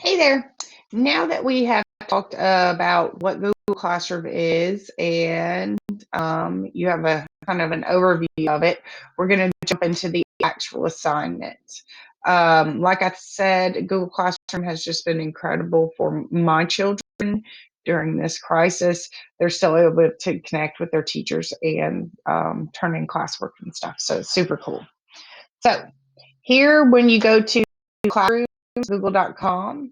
Hey there. Now that we have talked about what Google Classroom is and you have a kind of an overview of it, we're going to jump into the actual assignment. Like I said, Google Classroom has just been incredible for my children during this crisis. They're still able to connect with their teachers and turn in classwork and stuff. So it's super cool. So here, when you go to classroom, google.com,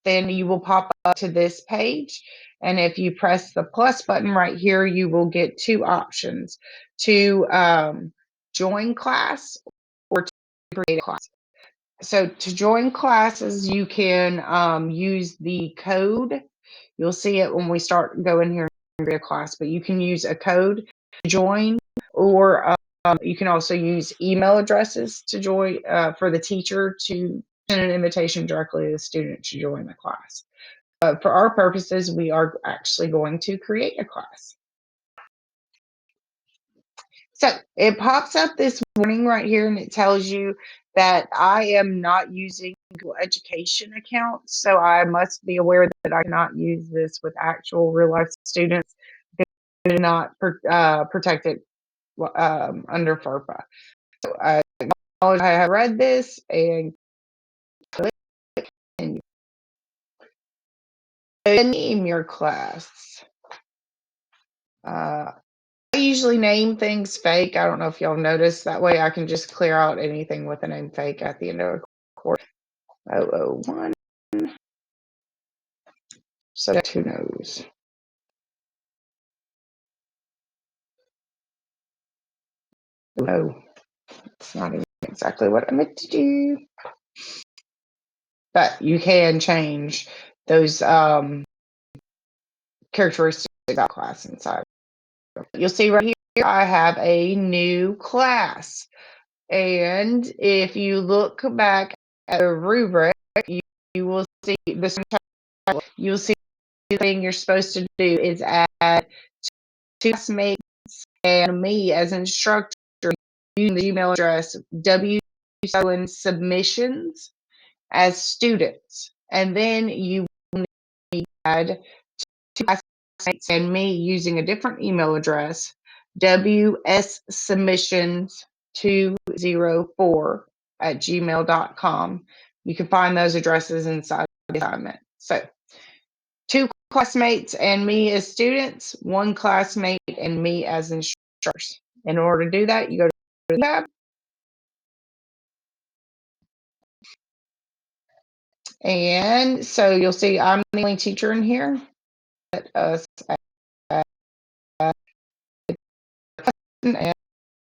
then you will pop up to this page. And if you press the plus button right here, you will get two options to join class or to create a class. So to join classes, you can use the code. You'll see it when we start going here and create a class, but you can use a code to join, or you can also use email addresses to join for the teacher to send an invitation directly to the student to join the class. For our purposes, we are actually going to create a class. So it pops up this warning right here, and it tells you that I am not using Google Education accounts. So I must be aware that I cannot use this with actual real life students. They do not protect it under FERPA. So I acknowledge I have read this and click and name your class. I usually name things fake. I don't know if y'all noticed. That way I can just clear out anything with a name fake at the end of a course. 001. So who knows? No, it's not even exactly what I meant to do. But you can change those characteristics about class inside. You'll see right here, I have a new class. And if you look back at the rubric, you will see this. You'll see the thing you're supposed to do is add two classmates and me as instructor using the email address submissions as students. And then you will need to add two classmates and me using a different email address, wssubmissions204@gmail.com. You can find those addresses inside the assignment. So two classmates and me as students, one classmate and me as instructors. In order to do that, you go to the tab, and so you'll see I'm the only teacher in here. Let us add and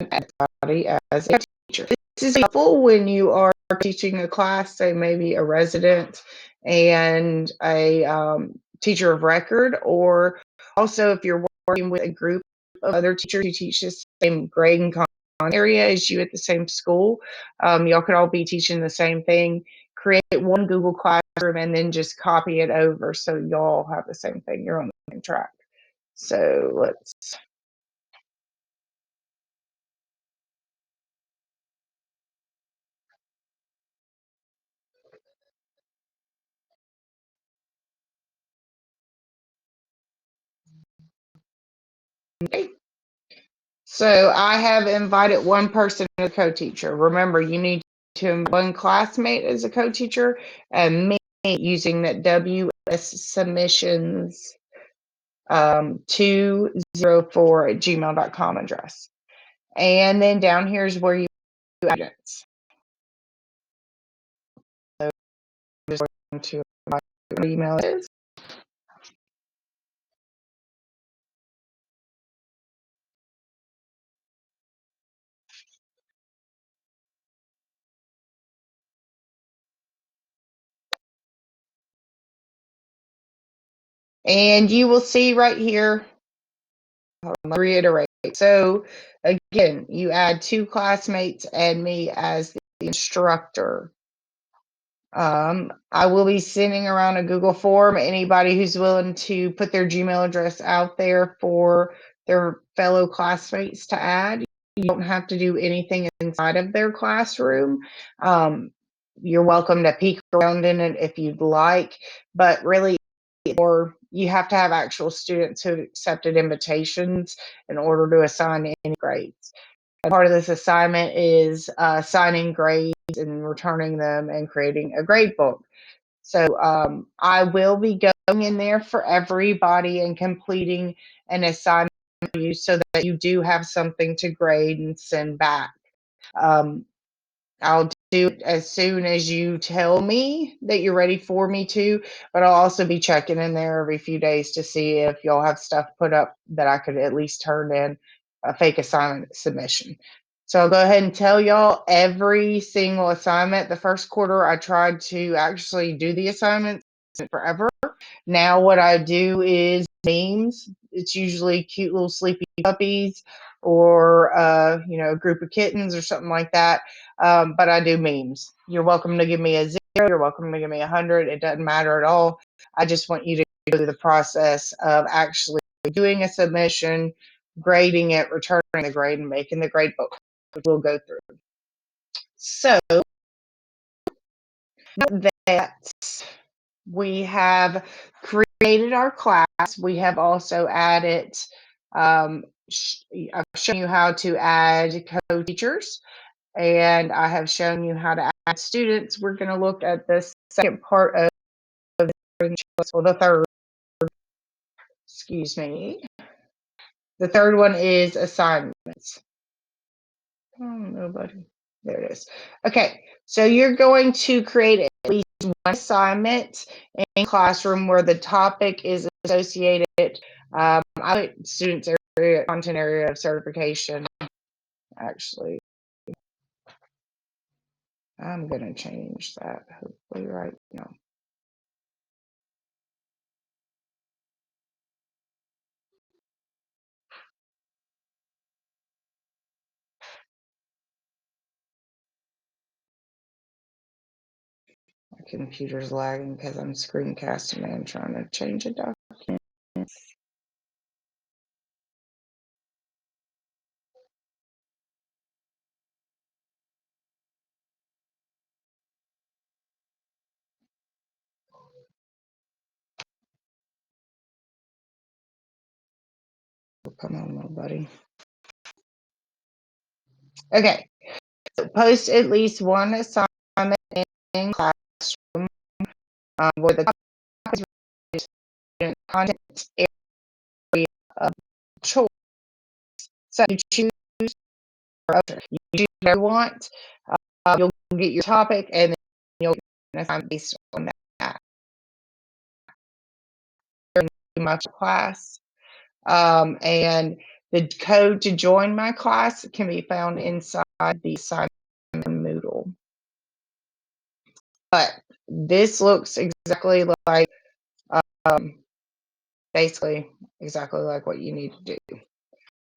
everybody as a teacher. This is helpful when you are teaching a class, say maybe a resident and a teacher of record, or also if you're working with a group of other teachers who teach the same grade and content area as you at the same school. Y'all could all be teaching the same thing. Create one Google Classroom and then just copy it over so y'all have the same thing. You're on the same track. So let's. Okay. So I have invited one person as a co-teacher. Remember, you need to invite one classmate as a co-teacher and me using that WS submissions 204@gmail.com address. And then down here is where you do evidence. So I'm just going to my email is. And you will see right here, reiterate. So again, you add two classmates and me as the instructor. I will be sending around a Google form. Anybody who's willing to put their Gmail address out there for their fellow classmates to add. You don't have to do anything inside of their classroom. You're welcome to peek around in it if you'd like, but really, or you have to have actual students who accepted invitations in order to assign any grades. And part of this assignment is assigning grades and returning them and creating a grade book. So I will be going in there for everybody and completing an assignment for you so that you do have something to grade and send back. Um, I'll do it as soon as you tell me that you're ready for me to, but I'll also be checking in there every few days to see if y'all have stuff put up that I could at least turn in a fake assignment submission. So I'll go ahead and tell y'all every single assignment. The first quarter, I tried to actually do the assignments forever. Now what I do is memes. It's usually cute little sleepy puppies or a group of kittens or something like that. But I do memes. You're welcome to give me a 0. You're welcome to give me 100. It doesn't matter at all. I just want you to go through the process of actually doing a submission, grading it, returning the grade, and making the grade book, which we'll go through. So that we have created our class. We have also added, I've shown you how to add co-teachers, and I have shown you how to add students. We're going to look at the second part of the third, excuse me. The third one is assignments. Oh, nobody. There it is. Okay, so you're going to create at least one assignment in classroom where the topic is associated. I put students area, content area of certification. Actually, I'm going to change that hopefully right now. My computer's lagging because I'm screencasting and trying to change a document. Oh, come on, nobody. Okay, so post at least one assignment in classroom where the topic is content area of choice. So you choose whatever you want. You'll get your topic and then you'll get an assignment based on that. My class. And the code to join my class can be found inside the assignment Moodle. But this looks exactly like, basically exactly like what you need to do.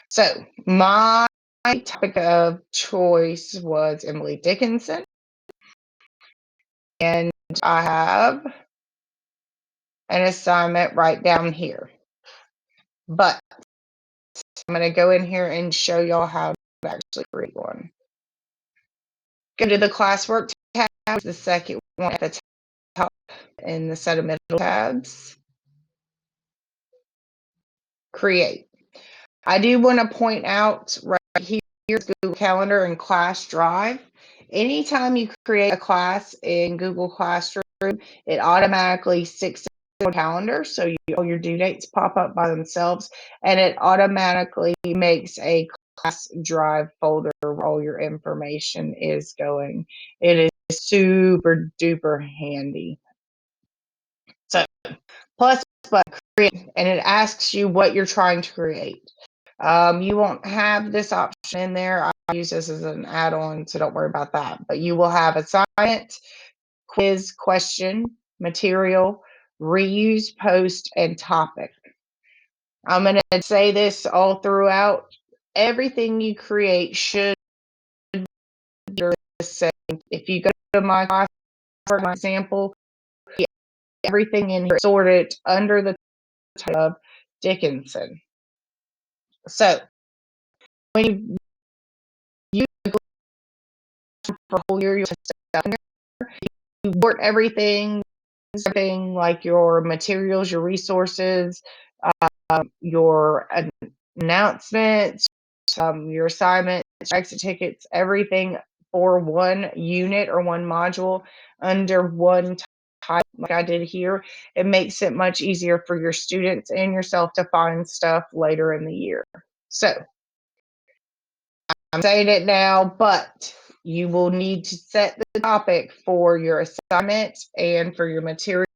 So my topic of choice was Emily Dickinson, and I have an assignment right down here. But I'm going to go in here and show y'all how to actually create one. Go to the classwork tab, the second one at the top in the set of middle tabs. Create. I do want to point out right here, Google Calendar and Class Drive. Anytime you create a class in Google Classroom, it automatically sticks to the calendar, so all your due dates pop up by themselves, and it automatically makes a class drive folder where all your information is going. It is super duper handy. So plus button create, and it asks you what you're trying to create. You won't have this option in there. I use this as an add-on, so don't worry about that. But you will have assignment, quiz, question, material, reuse, post, and topic. I'm going to say this all throughout. Everything you create should be the same. If you go to my class, for example, everything in here sorted under the title of Dickinson. So when you use for whole year, you'll You word everything like your materials, your resources, your announcements, your assignments, exit tickets, everything for one unit or one module under one type, like I did here. It makes it much easier for your students and yourself to find stuff later in the year. So I'm saying it now, but you will need to set the topic for your assignment and for your materials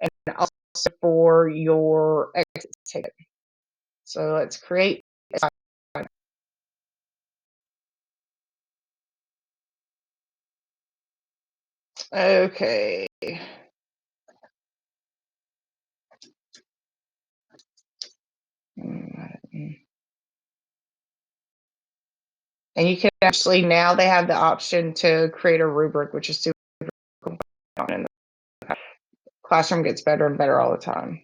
and also for your exit ticket. So let's create. Okay. And you can actually, now they have the option to create a rubric, which is super cool. And the classroom gets better and better all the time.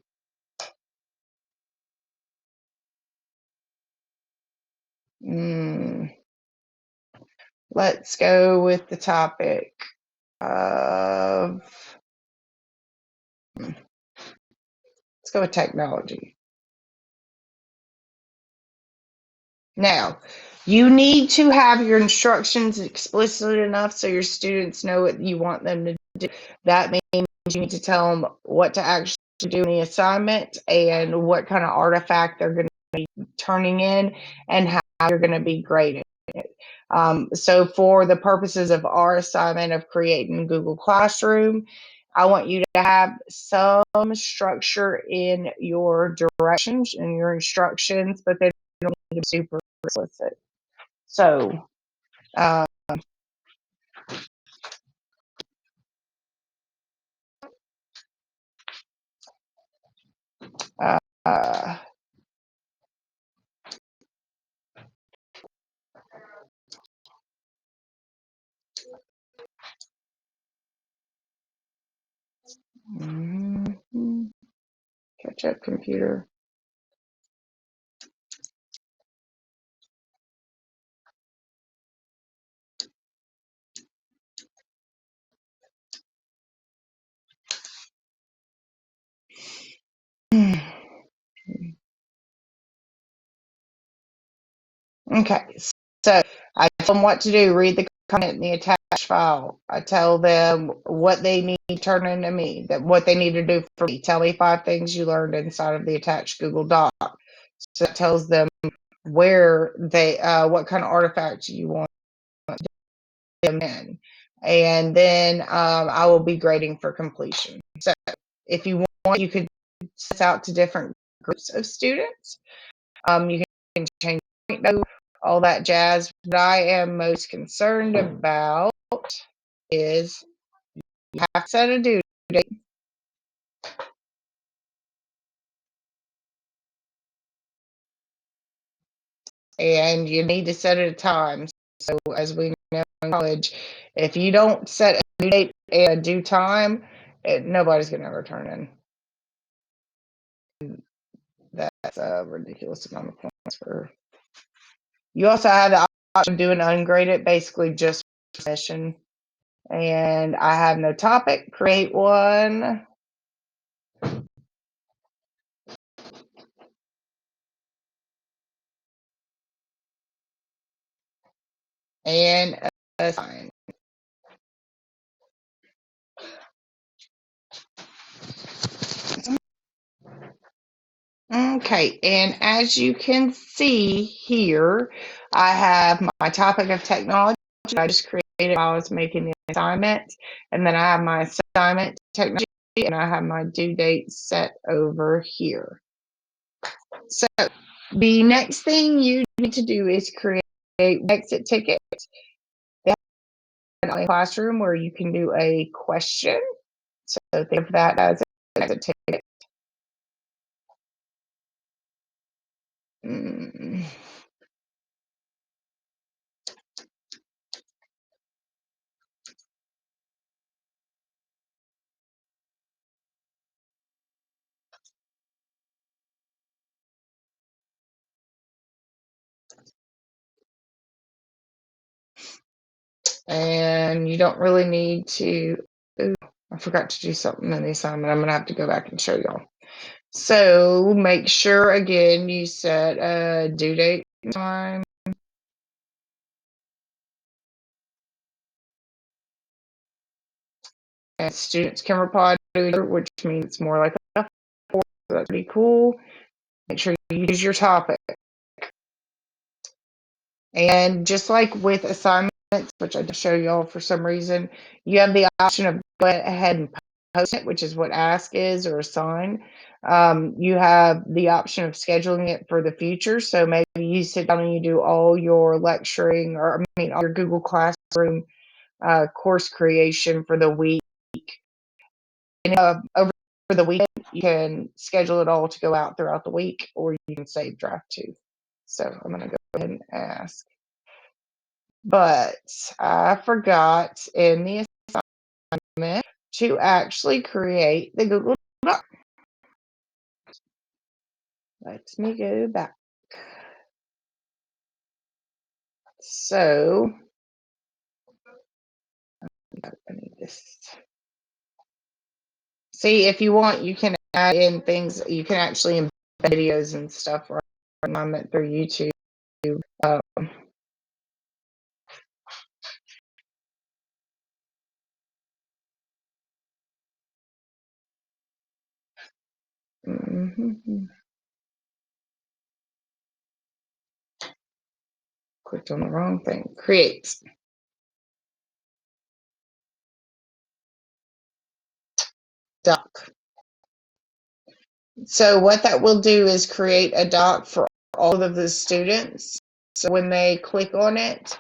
Let's go with the topic of, let's go with technology. Now, you need to have your instructions explicit enough so your students know what you want them to do. That means you need to tell them what to actually do in the assignment and what kind of artifact they're going to be turning in and how you're going to be grading it. So for the purposes of our assignment of creating Google Classroom, I want you to have some structure in your directions and your instructions, but they don't need to be super explicit. So, uh, uh, catch up, computer. Okay, so I tell them what to do. Read the content in the attached file. I tell them what they need to turn into me, that what they need to do for me. Tell me 5 things you learned inside of the attached Google Doc. So it tells them where they, what kind of artifacts you want them in. And then I will be grading for completion. So if you want, you could set out to different groups of students. You can change all that jazz. What I am most concerned about is you have to set a due date. And you need to set it a time. So as we know in college, if you don't set a due date and a due time, nobody's going to ever turn in. That's a ridiculous amount of points for. You also have the option of doing ungraded, basically just session. And I have no topic. Create one. And assign. Okay, and as you can see here, I have my topic of technology. I just created while I was making the assignment, and then I have my assignment technology, and I have my due date set over here. So the next thing you need to do is create exit tickets. They have a classroom where you can do a question. So think of that as an exit ticket. And and you don't really need to. Ooh, I forgot to do something in the assignment. I'm going to have to go back and show y'all. So make sure, again, you set a due date time. And students can reply to it, which means it's more like a form. That's pretty cool. Make sure you use your topic. And just like with assignments, which I did show y'all for some reason, you have the option of go ahead and post it, which is what ask is, or assign. You have the option of scheduling it for the future. So maybe you sit down and you do all your lecturing, or I mean, all your Google Classroom course creation for the week. And over the weekend, you can schedule it all to go out throughout the week, or you can save draft too. So I'm going to go ahead and ask. But I forgot in the assignment to actually create the Google Doc. Let me go back. So I need this. See, if you want, you can add in things. You can actually embed videos and stuff right on it through YouTube. Um, Clicked on the wrong thing. Create. Doc. So what that will do is create a doc for all of the students. So when they click on it,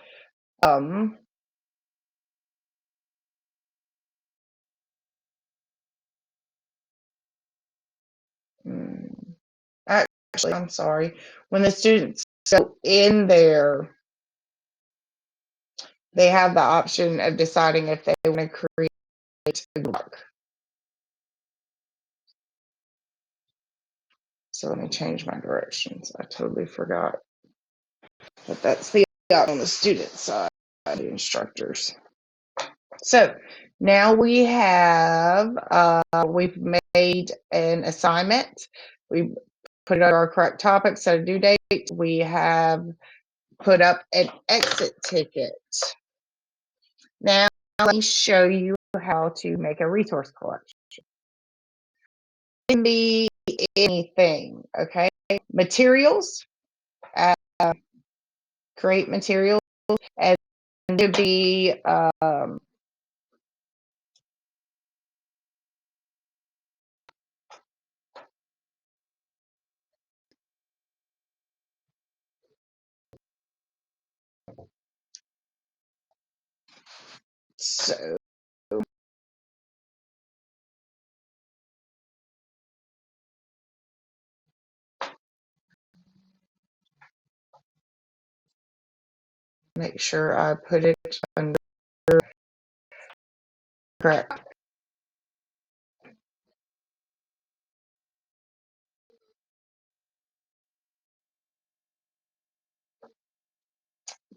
actually, I'm sorry. When the students go in there, they have the option of deciding if they want to create a doc. So let me change my directions. I totally forgot. But that's the option on the student side, the instructors. So now we have, we've made an assignment. We put it on our correct topic, set a due date. We have put up an exit ticket. Now let me show you how to make a resource collection. It can be anything, okay? Materials, uh, create materials, and to be so make sure I put it under correct.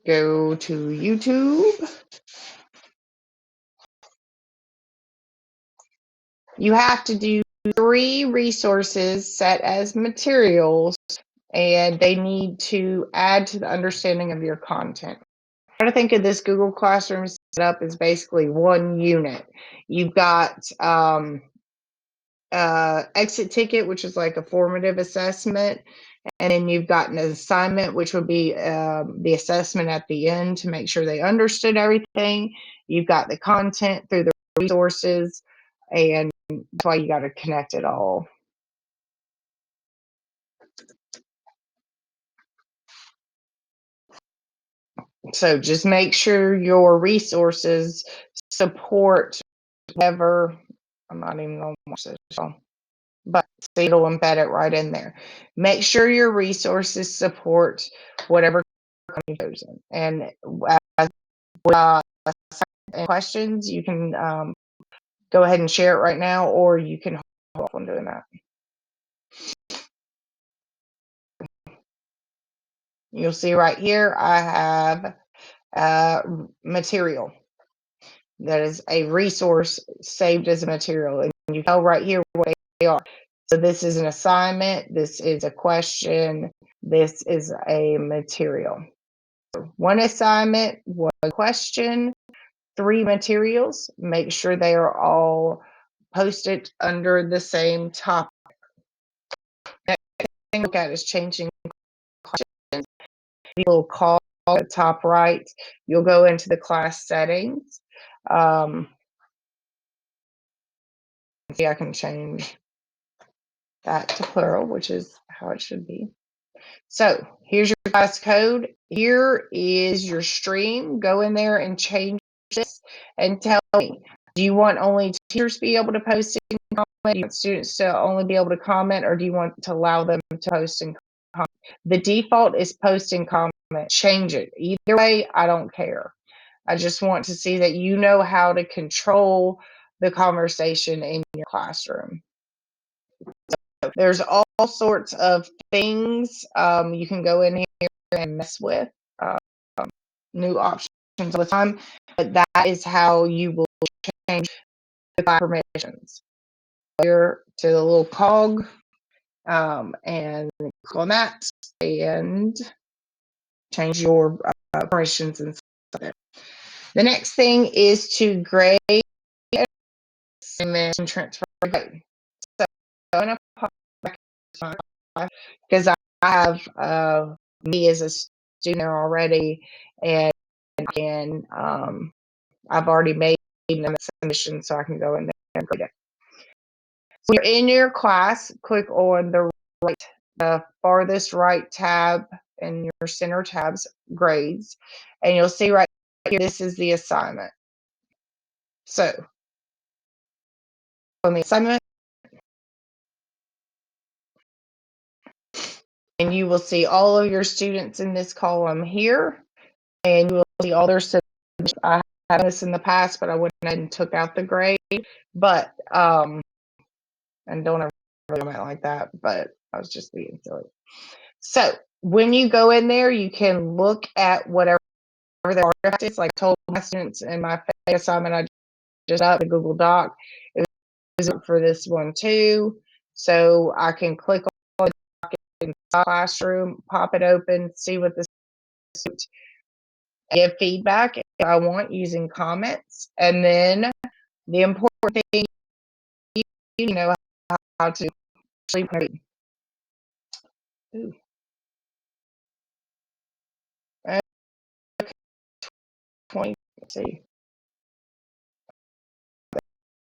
Go to YouTube. You have to do 3 resources set as materials, and they need to add to the understanding of your content. Try to think of this Google Classroom setup as basically one unit. You've got exit ticket, which is like a formative assessment, and then you've got an assignment, which would be the assessment at the end to make sure they understood everything. You've got the content through the resources, and that's why you got to connect it all. So just make sure your resources support whatever. I'm not even going to watch this, but it'll embed it right in there. Make sure your resources support whatever you've chosen. And as questions, you can go ahead and share it right now, or you can hold off on doing that. You'll see right here, I have material. That is a resource saved as a material, and you tell right here what they are. So this is an assignment, this is a question, this is a material. One assignment, one question, 3 materials. Make sure they are all posted under the same topic. Next thing to look at is changing questions. Little call at the top right. You'll go into the class settings. See, I can change that to plural, which is how it should be. So here's your class code. Here is your stream. Go in there and change this and tell me, do you want only teachers to be able to post and comment? Do you want students to only be able to comment, or do you want to allow them to post and comment? The default is post and comment. Change it. Either way, I don't care. I just want to see that you know how to control the conversation in your classroom. So there's all sorts of things you can go in here and mess with. New options all the time, but that is how you will change the permissions. Here to the little cog and click on that and change your permissions and stuff there. The next thing is to grade and then transfer grade. So I'm going to pop back because I have me as a student already, and I've already made a submission, so I can go in there and grade it. So you're in your class, click on the farthest right tab in your center tabs, grades, and you'll see right here, this is the assignment. So on the assignment, and you will see all of your students in this column here, and you will see all their submissions. I have this in the past, but I went ahead and took out the grade, but and don't ever comment like that, but I was just being silly. So when you go in there, you can look at whatever the artifact is. Like I told my students in my assignment, I just up the Google Doc. It was for this one too. So I can click on the doc in the classroom, pop it open, see what this is, give feedback if I want using comments. And then the important thing, you know how to sleep. Ooh. 20, let's see.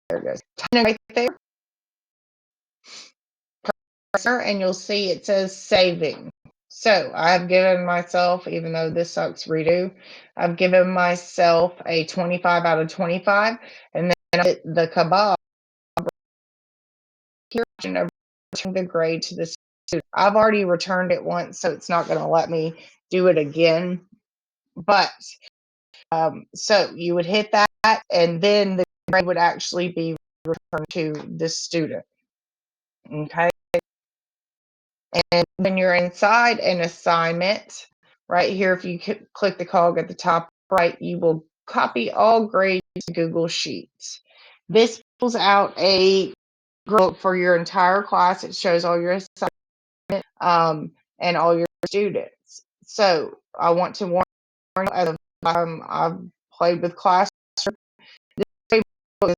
There it goes. Right there. And you'll see it says saving. So I've given myself, even though this sucks redo, I've given myself a 25 out of 25. And then I hit the kebab here and return the grade to the student. I've already returned it once, so it's not going to let me do it again. But so you would hit that, and then the grade would actually be returned to the student. Okay. And when you're inside an assignment, right here, if you click the cog at the top right, you will copy all grades to Google Sheets. This pulls out a book for your entire class. It shows all your assignments and all your students. So I want to warn you, as I've played with Classroom, this book is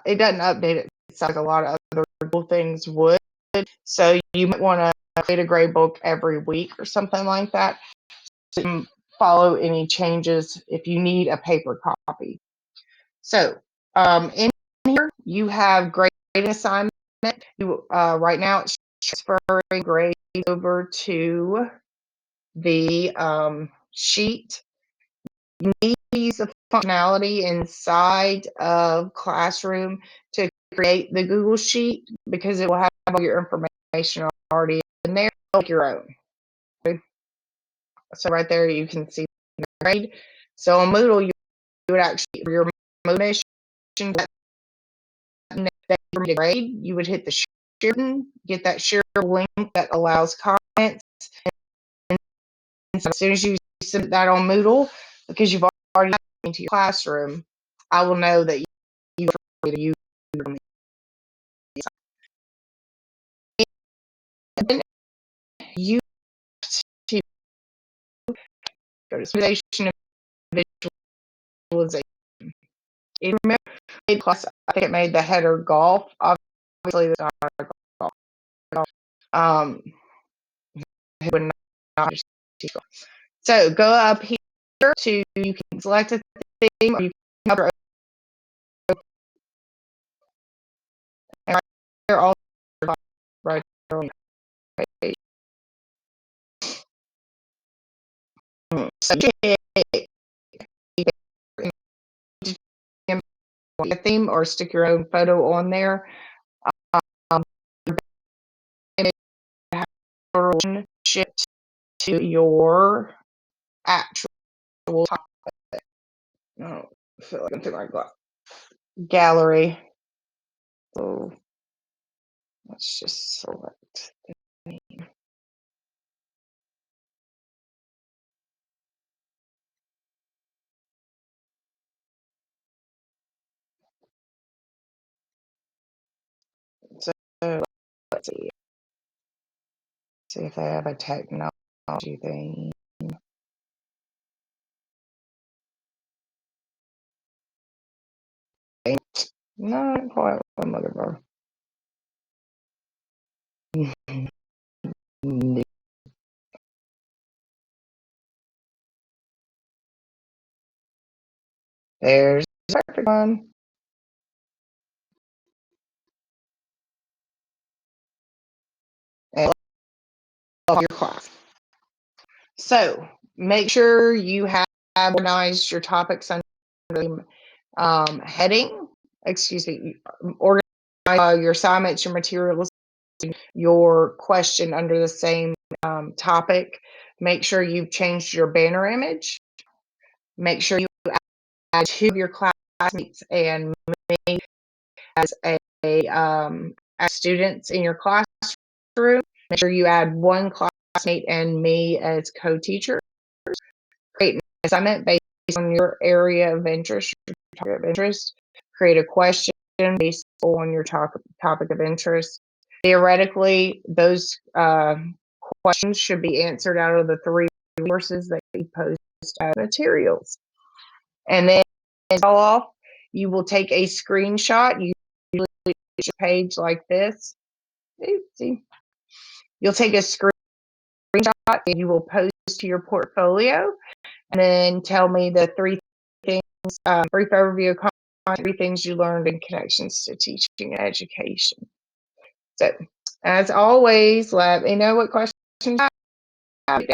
it doesn't update it. It's like a lot of other things would. So you might want to create a grade book every week or something like that. So you can follow any changes if you need a paper copy. So in here you have grade assignment. Right now it's transferring grade over to the sheet. You need to use the functionality inside of Classroom to create the Google Sheet because it will have all your information already in there, like your own. Okay. So right there you can see the grade. So on Moodle, you would actually, for your motivation, that grade, you would hit the share button, get that share link that allows comments. And as soon as you submit that on Moodle, because you've already into your classroom, I will know that you are to use and then you to go to visualization and visualization. If you remember class, I think it made the header golf. Obviously, it's not a golf. It would not teach golf. So go up here to, you can select a theme, or you can cover and right there all right there on the page. So a theme or stick your own photo on there. Um, shift to your actual topic. I feel like I'm doing my gallery. So let's just select the name. So let's see if I have a technology thing. No, not quite what I'm looking for. There's the perfect one. And your class. So make sure you have organized your topics under the heading. Excuse me. Organize your assignments, your materials, your question under the same topic. Make sure you've changed your banner image. Make sure you add two of your classmates and me as as students in your classroom. Make sure you add one classmate and me as co-teacher. Create an assignment based on your area of interest, your topic of interest. Create a question based on your topic of interest. Theoretically, those questions should be answered out of the 3 resources that you post as materials. And then all off, you will take a screenshot. You usually a page like this. Oopsie. You'll take a screenshot and you will post to your portfolio, and then tell me the 3 things, brief overview of content, 3 things you learned in connections to teaching and education. So, as always, let me know what questions you have.